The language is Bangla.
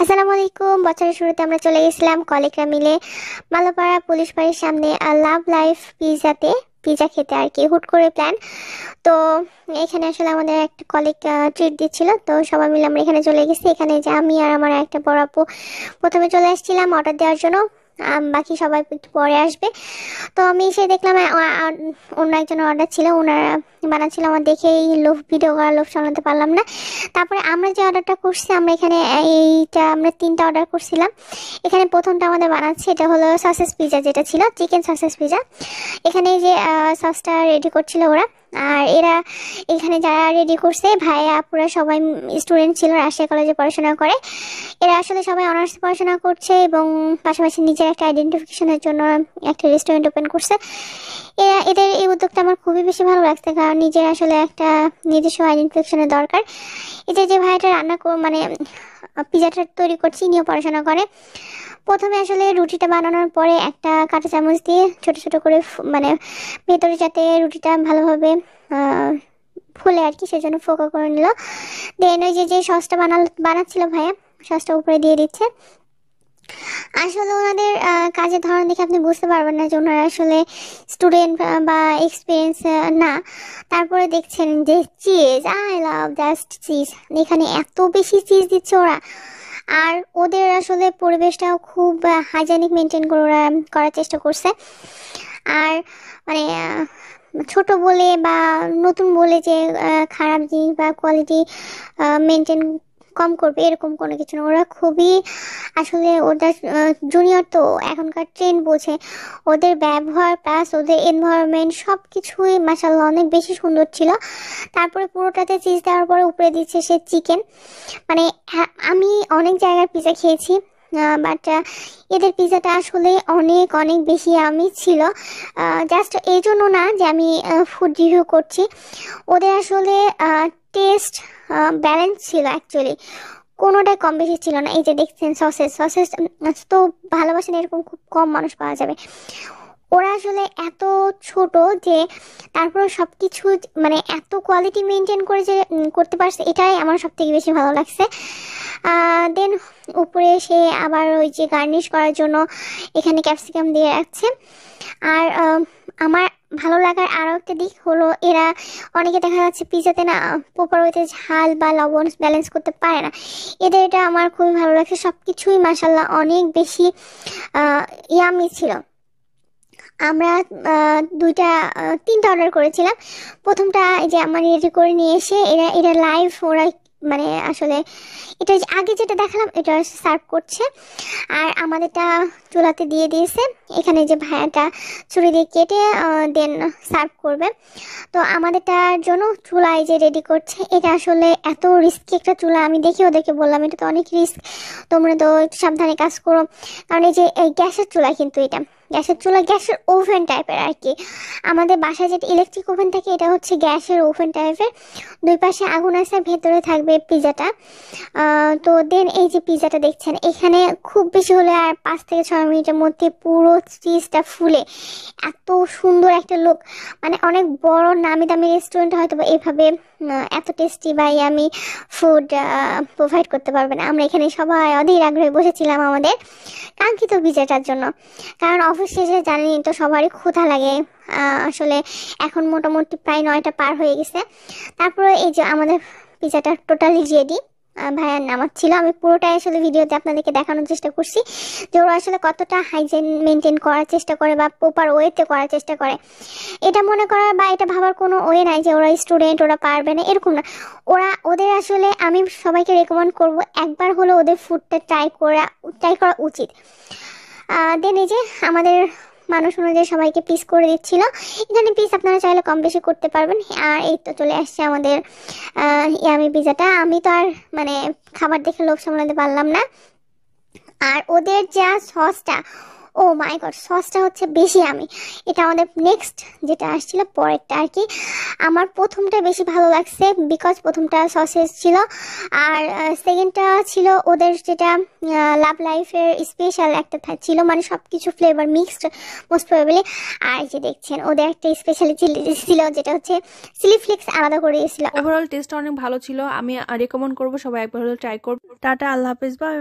আসসালামু আলাইকুম। বছরের শুরুতে আমরা চলে গেছিলাম কলিগরা মিলে মালাপাড়া পুলিশ বাড়ির সামনে লাভ লাইফ পিজাতে পিজা খেতে আর কি। হুট করে প্ল্যান। তো এখানে আসলে আমাদের একটা কলিগ ট্রিট দিচ্ছিল, তো সবাই মিলে আমরা এখানে চলে গেছি। এখানে যে আমি আর আমার একটা বড় আপু প্রথমে চলে আসছিলাম অর্ডার দেওয়ার জন্য, বাকি সবাই একটু পরে আসবে। তো আমি এসে দেখলাম অন্য একজন অর্ডার ছিল, ওনারা বানাচ্ছিল। আমার দেখেই লোভ, ভিডিও করার লোভ সামলাতে পারলাম না। তারপরে আমরা যে অর্ডারটা করছি, আমরা এখানে আমরা 3টা অর্ডার করছিলাম। এখানে প্রথমটা আমাদের বানাচ্ছে, এটা হলো সসেস পিজা, যেটা ছিল চিকেন সসেস পিজা। এখানে যে সসটা রেডি করছিল ওরা, আর এরা এখানে যারা রেডি করছে ভাইয়া আপুরা সবাই স্টুডেন্ট ছিল, রাজশাহী কলেজে পড়াশোনা করে। এরা আসলে সবাই অনার্স পড়াশোনা করছে এবং পাশাপাশি নিজের একটা আইডেন্টিফিকেশনের জন্য একটা রেস্টুরেন্ট ওপেন করছে। এদের এই উদ্যোগটা আমার খুবই বেশি ভালো লাগছে, কারণ নিজের আসলে একটা নিজস্ব আইডেন্টিফিকেশনের দরকার। যে ভাইয়াটা মানে পিজাটা তৈরি করছি, নিয়েও পড়াশোনা করে। প্রথমে আসলে রুটিটা বানানোর পরে একটা কাঁটা চামচ দিয়ে ছোট ছোট করে মানে ভেতরে যাতে রুটিটা ভালোভাবে ফুলে আর কি, সেজন্য ফোকা করে নিল। দেন ওই যে সসটা বানাচ্ছিল ভাইয়া, সসটা উপরে দিয়ে দিচ্ছে। আসলে ওনাদের কাজের ধরন দেখে আপনি বুঝতে পারবেন না যে ওনারা আসলে স্টুডেন্ট বা এক্সপিরিয়েন্স না। তারপরে দেখছেন যে cheese, I love just cheese. এখানে এত বেশি চিজ দিচ্ছে ওরা, আর ওদের আসলে পরিবেশটাও খুব হাইজেনিক মেনটেন করে ওরা করার চেষ্টা করছে। আর মানে ছোট বলে বা নতুন বলে যে খারাপ জিনিস বা কোয়ালিটি মেনটেন কম করবে এরকম কোনো কিছু না। ওরা খুবই আসলে ওদের জুনিয়র, তো এখনকার ট্রেন্ড বোঝে। ওদের ব্যবহার প্লাস ওদের এনভায়রনমেন্ট সব কিছুই মাশাআল্লাহ অনেক বেশি সুন্দর ছিল। তারপরে পুরোটাতে চিজ দেওয়ার পরে উপরে দিচ্ছে সে চিকেন। মানে আমি অনেক জায়গার পিজা খেয়েছি, বাট এদের পিজাটা আসলে অনেক অনেক বেশি আমি ছিল। জাস্ট এই জন্য না যে আমি ফুড রিভিউ করছি, ওদের আসলে টেস্ট ব্যালেন্স ছিল অ্যাকচুয়ালি, কোনোটাই কম বেশি ছিল না। এই যে দেখছেন সসেস তো ভালোবাসেন এরকম খুব কম মানুষ পাওয়া যাবে। ওরা আসলে এত ছোট যে তারপরে সব কিছু মানে এত কোয়ালিটি মেনটেন করে যে করতে পারছে, এটাই আমার সব থেকে বেশি ভালো লাগছে। দেন উপরে সে আবার ওই যে গার্নিশ করার জন্য এখানে ক্যাপসিকাম দিয়ে রাখছে। আর আমার ভালো লাগার আরও একটা দিক হলো, এরা অনেকে দেখা যাচ্ছে পিজাতে না প্রপার ওইতে ঝাল বা লবণ ব্যালেন্স করতে পারে না। এদের এটা আমার খুবই ভালো লাগছে, সব কিছুই মাশাআল্লাহ অনেক বেশি ইয়ামি ছিল। আমরা 3টা অর্ডার করেছিলাম। প্রথমটা যে আমার রেডি করে নিয়ে এসে এরা লাইভ ওরা মানে আসলে এটা আগে যেটা দেখালাম এটা সার্ভ করছে, আর আমাদেরটা চুলাতে দিয়ে দিয়েছে। এখানে যে ভাইয়াটা ছুরি দিয়ে কেটে দেন সার্ভ করবে। তো আমাদেরটার জন্য চুলায় যে রেডি করছে, এটা আসলে এত রিস্কি একটা চুলা। আমি দেখি ওদেরকে বললাম এটা তো অনেক রিস্ক, তোমরা তো একটু সাবধানে কাজ করো। কারণ এই যে গ্যাসের চুলা, কিন্তু এটা গ্যাসের চুলা, গ্যাসের ওভেন টাইপের আর কি। আমাদের বাসায় যেটা ইলেকট্রিক ওভেন থাকে, এটা হচ্ছে গ্যাসের ওভেন টাইপের। দুই পাশে আগুন আছে, ভেতরে থাকবে পিজাটা। তো দেন এই যে পিজাটা দেখছেন, এখানে খুব বেশি হলে আর 5 থেকে 6 মিনিটের মধ্যে পুরো চিজটা ফুলে এত সুন্দর একটা লুক। মানে অনেক বড় নামি দামি রেস্টুরেন্টে হয়তো বা এভাবে এত টেস্টি বা ইয়ামি ফুড প্রোভাইড করতে পারবে না। আমরা এখানে সবাই অধীর আগ্রহে বসেছিলাম আমাদের কাঙ্ক্ষিত পিজাটার জন্য, কারণ অফিস শেষে জানেন তো সবারই ক্ষুধা লাগে। আসলে এখন মোটামুটি প্রায় 9টা পার হয়ে গেছে। তারপরে এই যে আমাদের পিজাটা টোটালি রেডি, ভাইয়ার নামাজ ছিল। আমি পুরোটাই আসলে ভিডিওতে আপনাদেরকে দেখানোর চেষ্টা করছি যে ওরা আসলে কতটা হাইজিন মেনটেন করার চেষ্টা করে বা প্রপার ওয়েতে করার চেষ্টা করে। এটা মনে করার বা এটা ভাবার কোনো ওয়ে নাই যে ওরা স্টুডেন্ট, ওরা পারবে না, এরকম না। ওদের আসলে আমি সবাইকে রেকমেন্ড করব একবার হলো ওদের ফুডটা ট্রাই করা উচিত। দেন এই যে আমাদের মানুষ অনুযায়ী সবাইকে পিস করে দিচ্ছিল। এখানে পিস আপনারা চাইলে কম বেশি করতে পারবেন। আর এই তো চলে আসছে আমাদের ইয়ামি পিজাটা। আমি তো আর মানে খাবার দেখে লোভ সামলাতে পারলাম না। আর ওদের যা সসটা, ও মাই গড, সসটা হচ্ছে বেশি আমি। এটা আমাদের নেক্সট যেটা আসছিল পরেরটা আর কি। আমার প্রথমটা বেশি ভালো লাগছে বিকজ প্রথমটা সসেস ছিল, আর সেকেন্ডটা ছিল ওদের যেটা লাভ লাইফের স্পেশাল একটা ছিল, মানে সব কিছু ফ্লেভার মিক্সড মোস্ট প্রবাবলি। আর যে দেখছেন ওদের একটা স্পেশালি চিলি ছিল, যেটা হচ্ছে চিলি ফ্লেক্স আলাদা করে দিয়েছিল। ওভারঅল টেস্টটা অনেক ভালো ছিল, আমি রেকমেন্ড করবো সবাই একবার হলে ট্রাই করবো। টাটা, আল্লাহ হাফেজ, বাই।